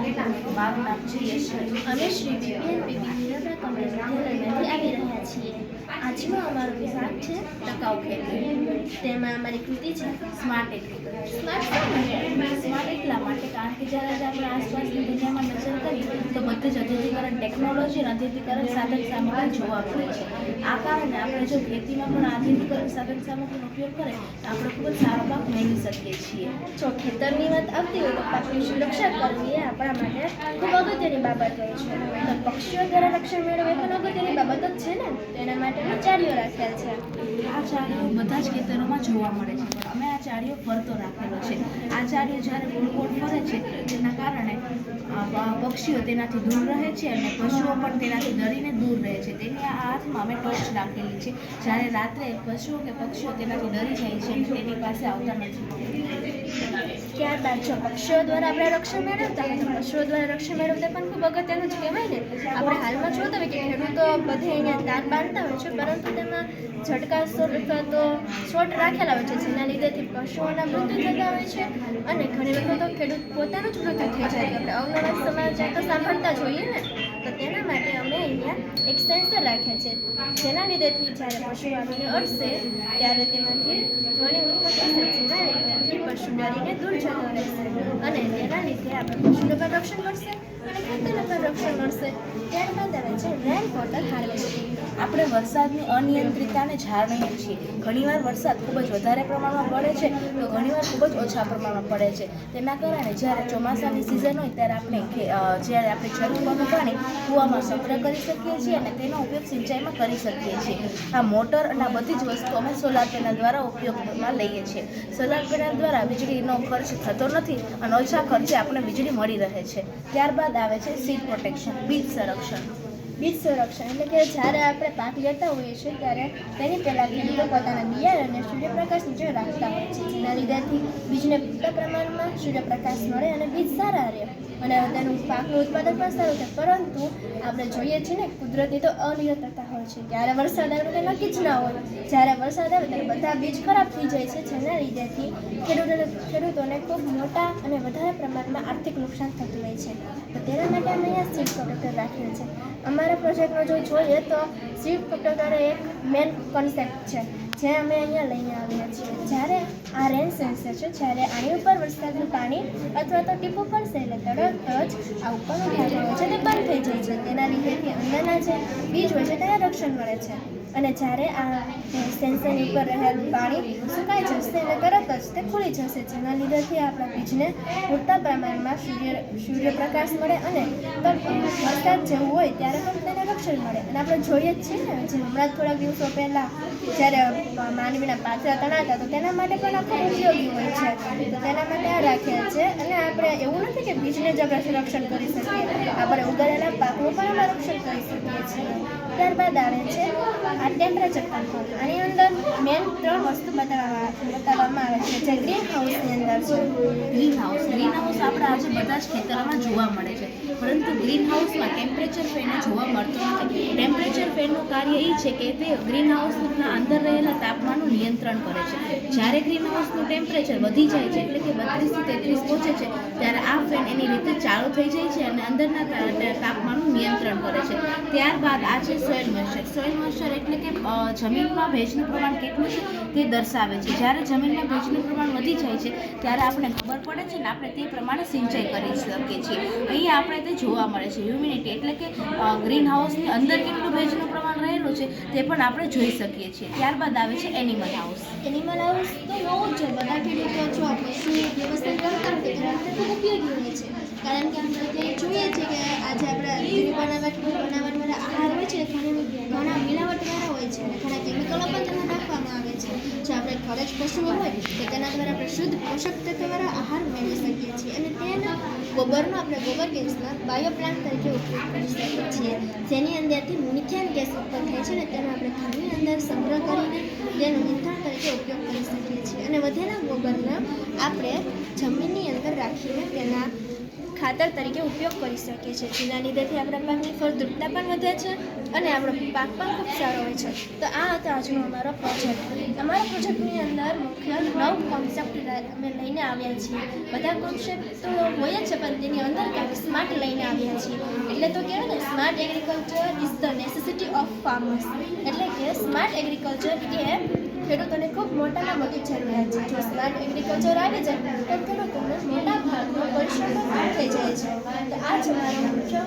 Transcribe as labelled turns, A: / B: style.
A: મારું નામ છે યશવી.
B: અમે શ્રી બીપીએનપીબી વીરપુરા કમ્પ્યુટર વિદ્યાલયમાંથી આવી રહ્યા છીએ. આજનો અમારો વિભાગ છે
A: ટકાઉ ખેતી.
B: તેમાં અમારી કૃતિ છે
A: સ્માર્ટ એગ્રીકલ્ચર.
B: સ્માર્ટ
A: એટલા માટે કારણ કે જ્યારે આપણે આસપાસની દુનિયામાં નજર કરીએ તો બધું જ અધિકરણ ટેકનોલોજી અને અધિકરણ સાધન સામગ્રી જોવા મળે છે. આ કારણે આપણે જો ખેતીમાં પણ આધુનિકરણ સાધન સામગ્રીનો ઉપયોગ કરે તો આપણે ખૂબ જ સારો પાક મેળવી શકીએ છીએ.
B: જો ખેતરની વાત આવતી હોય તો પાકની સુરક્ષા કરવી એ આપણા માટે ખૂબ અગત્યની બાબત હોય છે. તો પક્ષીઓ દ્વારા રક્ષણ મેળવવું એ પણ અગત્યની બાબત જ છે ને. તેના માટે અમે ચારીઓ રાખેલ છે.
A: આ ચારીઓ બધા જ ખેતરોમાં જોવા મળે છે, પણ અમે આ ચારીઓ ફરતો રાખેલો છે. આ ચારીઓ જ્યારે ગોળ ગોળ ફરે છે તેના કારણે પક્ષીઓ તેનાથી દૂર રહે છે અને પશુઓ પણ તેનાથી ડરીને દૂર રહે છે. તેની આ હાથમાં અમે ટોર્ચ રાખેલી છે. જ્યારે રાત્રે પશુઓ કે પક્ષીઓ તેનાથી ડરી જાય છે અને તેની પાસે આવતા નથી.
B: ત્યારબાદ જો પક્ષીઓ દ્વારા આપણે રક્ષણ મેળવતા હોય તો પશુઓ દ્વારા રક્ષણ મેળવતા પણ ખૂબ અગત્યનું જ કહેવાય ને. આપણે હાલમાં જોતા હોય કે ખેડૂતો બધે અહીંયા તાર બાંધતા હોય છે, પરંતુ તેમાં ઝટકા શોટ અથવા તો શોટ રાખેલા હોય છે, જેના લીધેથી પશુઓના મૃત્યુ થતા હોય છે અને ઘણી વખત તો ખેડૂત પોતાનું જ મૃત્યુ થઈ જાય. આપણે અવનવા સમાચાર તો સાંભળતા જોઈએ ને. તો તેના માટે અમે અહીંયા એક સેન્સર રાખ્યા છે, જેના લીધેથી જ્યારે પશુ આવીને અડશે ત્યારે તેમાંથી ધ્વનિ ઉત્પન્ન થશે, જેના લીધેથી પશુ ડરીને દૂર જતો રહેશે અને તેના લીધે આપણે પશુને પણ રક્ષણ મળશે અને ખેતરને પણ રક્ષણ મળશે. ત્યારબાદ આવે છે રેન વોટર હાર્વેસ્ટિંગ.
A: આપણે વરસાદની અનિયંત્રિતતાને જાણીએ છીએ. ઘણીવાર વરસાદ ખૂબ જ વધારે પ્રમાણમાં પડે છે તો ઘણીવાર ખૂબ જ ઓછા પ્રમાણમાં પડે છે. તેના કારણે જ્યારે ચોમાસાની સિઝન હોય ત્યારે જ્યારે આપણે જરૂર પડતું પાણી કૂવામાં સંગ્રહ કરી શકીએ છીએ અને તેનો ઉપયોગ સિંચાઈમાં કરી શકીએ છીએ. આ મોટર અને આ બધી જ વસ્તુ અમે સોલાર પેનલ દ્વારા ઉપયોગમાં લઈએ છીએ. સોલાર પેનલ દ્વારા વીજળીનો ખર્ચ થતો નથી અને ઓછા ખર્ચે આપણને વીજળી મળી રહે છે. ત્યારબાદ આવે છે સીડ પ્રોટેક્શન, બીજ સંરક્ષણ.
B: બીજ સંરક્ષણ એટલે કે જ્યારે આપણે પાક લેતા હોઈએ છીએ ત્યારે તેની પહેલાં ખેડૂતો પોતાના બિયારણને સૂર્યપ્રકાશ નીચે રાખતા હોય છે, જેના લીધેથી બીજને પૂરતા પ્રમાણમાં સૂર્યપ્રકાશ મળે અને બીજ સારા રહે અને તેનું પાકનું ઉત્પાદન પણ સારું થાય. પરંતુ આપણે જોઈએ છીએ ને કુદરતી તો અનિયંત્રિતતા હોય છે. ક્યારે વરસાદ આવે તો નક્કી જ ના હોય. જ્યારે વરસાદ આવે ત્યારે બધા બીજ ખરાબ થઈ જાય છે, જેના લીધેથી ખેડૂતોને ખૂબ મોટા અને વધારે પ્રમાણમાં આર્થિક નુકસાન થતું હોય છે. તો તેના માટે અમે અહીંયા સીડ પ્રોટેક્ટર રાખેલ છે. અમારા પ્રોજેક્ટનો જો જોઈએ તો સીડ પ્રોટેક્ટર એક મેન કોન્સેપ્ટ છે જે અમે અહીંયા લઈને આવ્યા છીએ. જ્યારે આ રેન સેન્સર છે, જ્યારે આની ઉપર વરસાદનું પાણી અથવા તો ટીપું પડશે એટલે તરત જ આ ઉપરનો ભાગ હોય છે તે બંધ થઈ જાય છે. તેના લીધેથી અંદરના જે બીજ હોય છે તેને રક્ષણ મળે છે અને જ્યારે આ સેન્સરની ઉપર રહેલું પાણી સુકાઈ જશે એટલે તરત જ તે ખુલી જશે, જેના લીધેથી આપણા બીજને પૂરતા પ્રમાણમાં સૂર્યપ્રકાશ મળે અને વરસાદ જેવું હોય ત્યારે પણ તેને રક્ષણ મળે. અને આપણે જોઈએ જ છીએ ને, જે હમણાં થોડાક દિવસો પહેલાં જ્યારે માનવીના પાત્રા તણાતા તો તેના માટે પણ આ ખૂબ ઉપયોગી હોય છે. તો તેના માટે આ રાખેલ છે અને આપણે એવું નથી કે બીજને જ આપણે રક્ષણ કરી શકીએ, આપણે ઉગાડેલા પાકનું પણ અમે રક્ષણ કરી શકીએ છીએ. ત્યારબાદ આવે છે આ ટેમ્પરેચર કંટ્રોલ. આની અંદર મેન 3 વસ્તુ બતાવવામાં આવે છે, જે ગ્રીન હાઉસની અંદર છે.
A: ગ્રીન હાઉસ આપણે આજે બધા જ ખેતરોમાં જોવા મળે છે, પરંતુ ગ્રીન હાઉસમાં ટેમ્પરેચર ફેન જોવા મળતો નથી. ટેમ્પરેચર ફેનનું કાર્ય એ છે કે તે ગ્રીન હાઉસના અંદર રહેલા તાપમાનનું નિયંત્રણ કરે છે. જ્યારે ગ્રીન હાઉસનું ટેમ્પરેચર વધી જાય છે એટલે કે 32 થી 33 પહોંચે છે ત્યારે આ ફેન એની રીતે ચાલુ થઈ જાય છે અને અંદરના તાપમાનનું નિયંત્રણ કરે છે. ત્યારબાદ આ છે સોઇલ મોઇસ્ચર. સોઇલ મોઇસ્ચર એટલે કે જમીનમાં ભેજનું પ્રમાણ કેટલું છે તે દર્શાવે છે. જ્યારે જમીનમાં ભેજનું પ્રમાણ વધી જાય છે ત્યારે આપણે ખબર પડે છે ને આપણે તે પ્રમાણે સિંચાઈ કરી શકીએ છીએ. અહીંયા આપણે તે જોવા મળે છે. હ્યુમિડિટી એટલે કે ગ્રીન હાઉસની અંદર કેટલું ભેજનું પ્રમાણ રહેલું છે તે પણ આપણે જોઈ શકીએ છીએ. ત્યારબાદ આવે છે એનિમલ હાઉસ.
B: એનિમલ હાઉસ તો હોવું જ જોઈએ. બધા ખેડૂતો જો પશુ વ્યવસ્થા કરતા હોય તેના માટે ખૂબ ઉપયોગી હોય છે, કારણ કે આપણે અત્યારે જોઈએ છીએ કે આજે આપણા બનાવટવાળા આહાર હોય છે ઘણા મિલાવટવાળા હોય છે અને ઘણા કેમિકલો પણ તેમાં નાખવામાં આવે છે. જો આપણે ઘરે જ પશુઓ હોય તો તેના દ્વારા આપણે શુદ્ધ પોષક તત્વવાળા આહાર મેળવી શકીએ છીએ અને તેના ગોબરનો આપણે ગોબર ગેસના બાયોપ્લાન્ટ તરીકે ઉપયોગ કરી શકીએ છીએ, જેની અંદરથી મિથેન ગેસ ઉત્પન્ન થાય છે અને તેનો આપણે ઘરની અંદર સંગ્રહ કરીને તેનું ઇંધણ તરીકે ઉપયોગ કરી શકીએ છીએ. અને વધેલા ગોબરને આપણે જમીનની અંદર રાખીને તેના ખાતર તરીકે ઉપયોગ કરી શકીએ છીએ, જેના લીધેથી આપણા પાકની ફળદ્રુપતા પણ વધે છે અને આપણો પાક પણ ખૂબ સારો હોય છે. તો આ હતો આજનો અમારો પ્રોજેક્ટ. અમારા પ્રોજેક્ટની અંદર મુખ્ય 9 કોન્સેપ્ટ અમે લઈને આવ્યા છીએ. બધા કોન્સેપ્ટ તો હોય જ છે, પણ તેની અંદર કંઈક સ્માર્ટ લઈને આવ્યા છીએ. એટલે તો કહેવાય ને, smart agriculture is the necessity of farmers. એટલે કે સ્માર્ટ એગ્રીકલ્ચર એ ખેડૂતોને ખૂબ મોટામાં મોટી જરૂરિયાત છે. જો સ્માર્ટ એગ્રીકલ્ચર આવી જાય તો ખેડૂતોને મોટા ભાગનો પરિશ્રમ દૂર થઈ જાય છે. તો આ જ અમારો મુખ્ય